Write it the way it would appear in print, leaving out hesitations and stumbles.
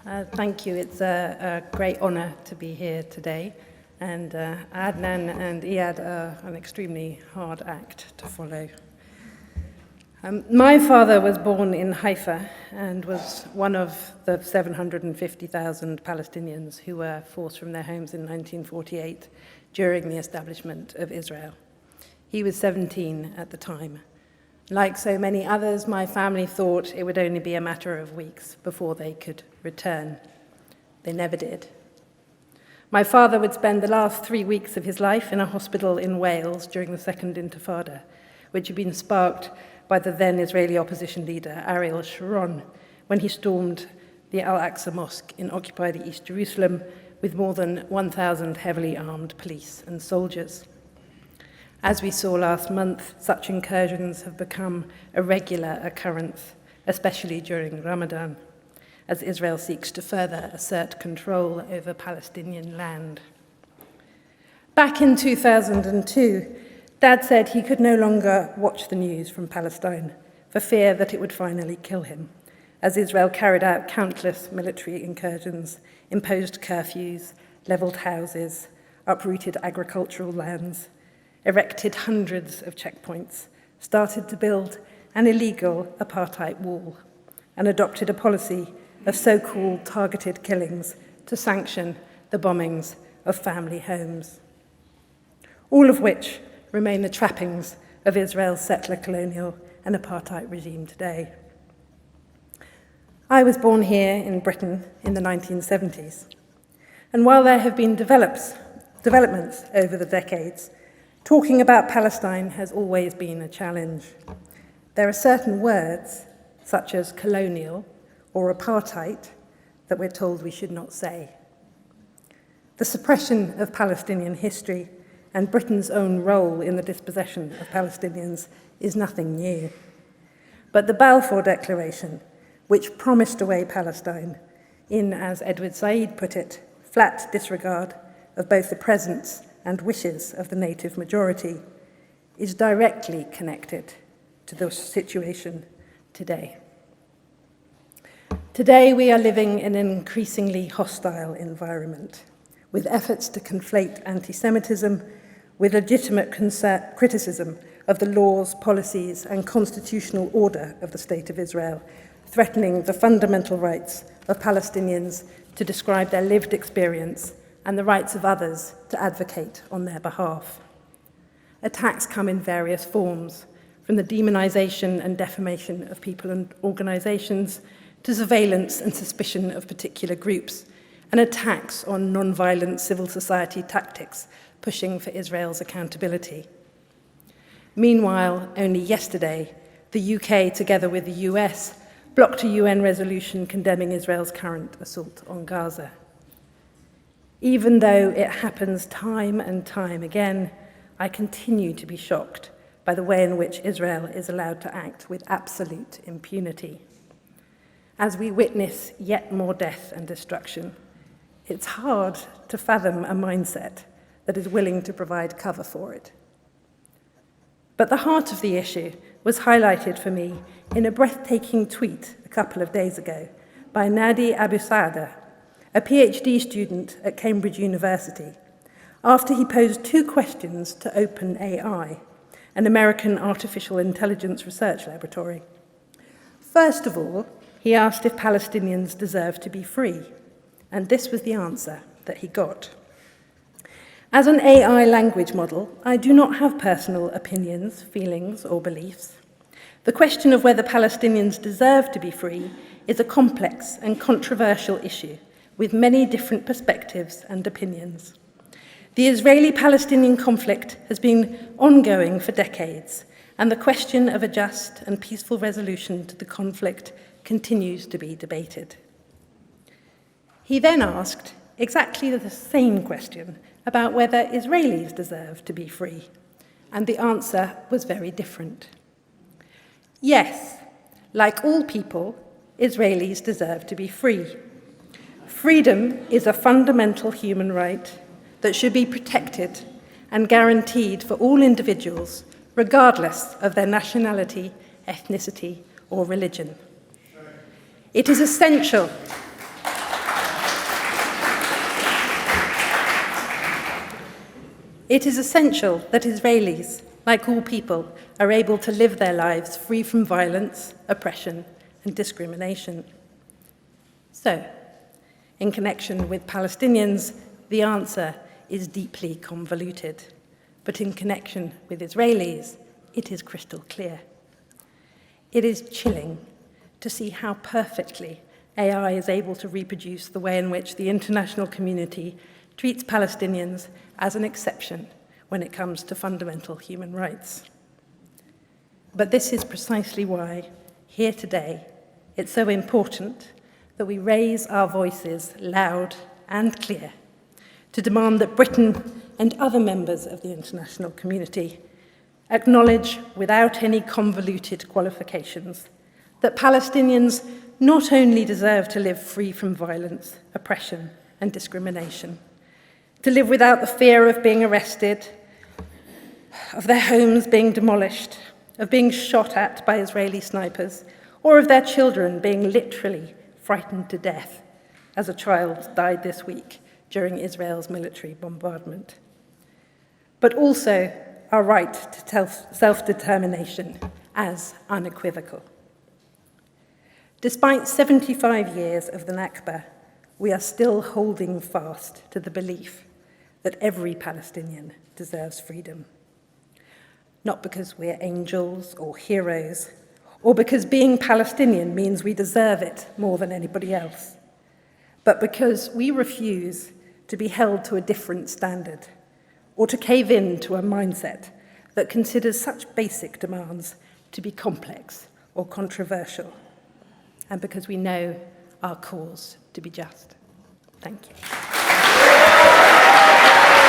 Thank you. It's a great honor to be here today. And Adnan and Iyad are an extremely hard act to follow. My father was born in Haifa and was one of the 750,000 Palestinians who were forced from their homes in 1948 during the establishment of Israel. He was 17 at the time. Like so many others, my family thought it would only be a matter of weeks before they could return. They never did. My father would spend the last 3 weeks of his life in a hospital in Wales during the Second Intifada, which had been sparked by the then Israeli opposition leader, Aimee Shalan, when he stormed the Al-Aqsa Mosque in occupied East Jerusalem with more than 1,000 heavily armed police and soldiers. As we saw last month, such incursions have become a regular occurrence, especially during Ramadan, as Israel seeks to further assert control over Palestinian land. Back in 2002, Dad said he could no longer watch the news from Palestine for fear that it would finally kill him, as Israel carried out countless military incursions, imposed curfews, leveled houses, uprooted agricultural lands, erected hundreds of checkpoints, started to build an illegal apartheid wall, and adopted a policy of so-called targeted killings to sanction the bombings of family homes. All of which remain the trappings of Israel's settler colonial and apartheid regime today. I was born here in Britain in the 1970s, and while there have been developments over the decades, talking about Palestine has always been a challenge. There are certain words, such as colonial or apartheid, that we're told we should not say. The suppression of Palestinian history and Britain's own role in the dispossession of Palestinians is nothing new. But the Balfour Declaration, which promised away Palestine in, as Edward Said put it, flat disregard of both the presence and wishes of the native majority, is directly connected to the situation today. Today, we are living in an increasingly hostile environment, with efforts to conflate anti-Semitism with legitimate criticism of the laws, policies, and constitutional order of the State of Israel, threatening the fundamental rights of Palestinians to describe their lived experience and the rights of others to advocate on their behalf. Attacks come in various forms, from the demonization and defamation of people and organizations to surveillance and suspicion of particular groups, and attacks on non-violent civil society tactics pushing for Israel's accountability. Meanwhile, only yesterday, the UK, together with the US, blocked a UN resolution condemning Israel's current assault on Gaza. Even though it happens time and time again, I continue to be shocked by the way in which Israel is allowed to act with absolute impunity. As we witness yet more death and destruction, it's hard to fathom a mindset that is willing to provide cover for it. But the heart of the issue was highlighted for me in a breathtaking tweet a couple of days ago by Nadi Abu Saada, a PhD student at Cambridge University, after he posed 2 questions to OpenAI, an American artificial intelligence research laboratory. First of all, he asked if Palestinians deserve to be free, and this was the answer that he got. As an AI language model, I do not have personal opinions, feelings, or beliefs. The question of whether Palestinians deserve to be free is a complex and controversial issue with many different perspectives and opinions. The Israeli-Palestinian conflict has been ongoing for decades, and the question of a just and peaceful resolution to the conflict continues to be debated. He then asked exactly the same question about whether Israelis deserve to be free, and the answer was very different. Yes, like all people, Israelis deserve to be free. Freedom is a fundamental human right that should be protected and guaranteed for all individuals, regardless of their nationality, ethnicity, or religion. It is essential It is essential that Israelis, like all people, are able to live their lives free from violence, oppression, and discrimination. So, in connection with Palestinians, the answer is deeply convoluted. But in connection with Israelis, it is crystal clear. It is chilling to see how perfectly AI is able to reproduce the way in which the international community treats Palestinians as an exception when it comes to fundamental human rights. But this is precisely why, here today, it's so important that we raise our voices loud and clear to demand that Britain and other members of the international community acknowledge, without any convoluted qualifications, that Palestinians not only deserve to live free from violence, oppression, and discrimination, to live without the fear of being arrested, of their homes being demolished, of being shot at by Israeli snipers, or of their children being literally frightened to death, as a child died this week during Israel's military bombardment. But also our right to self-determination as unequivocal. Despite 75 years of the Nakba, we are still holding fast to the belief that every Palestinian deserves freedom. Not because we're angels or heroes, or because being Palestinian means we deserve it more than anybody else, but because we refuse to be held to a different standard, or to cave in to a mindset that considers such basic demands to be complex or controversial, and because we know our cause to be just. Thank you.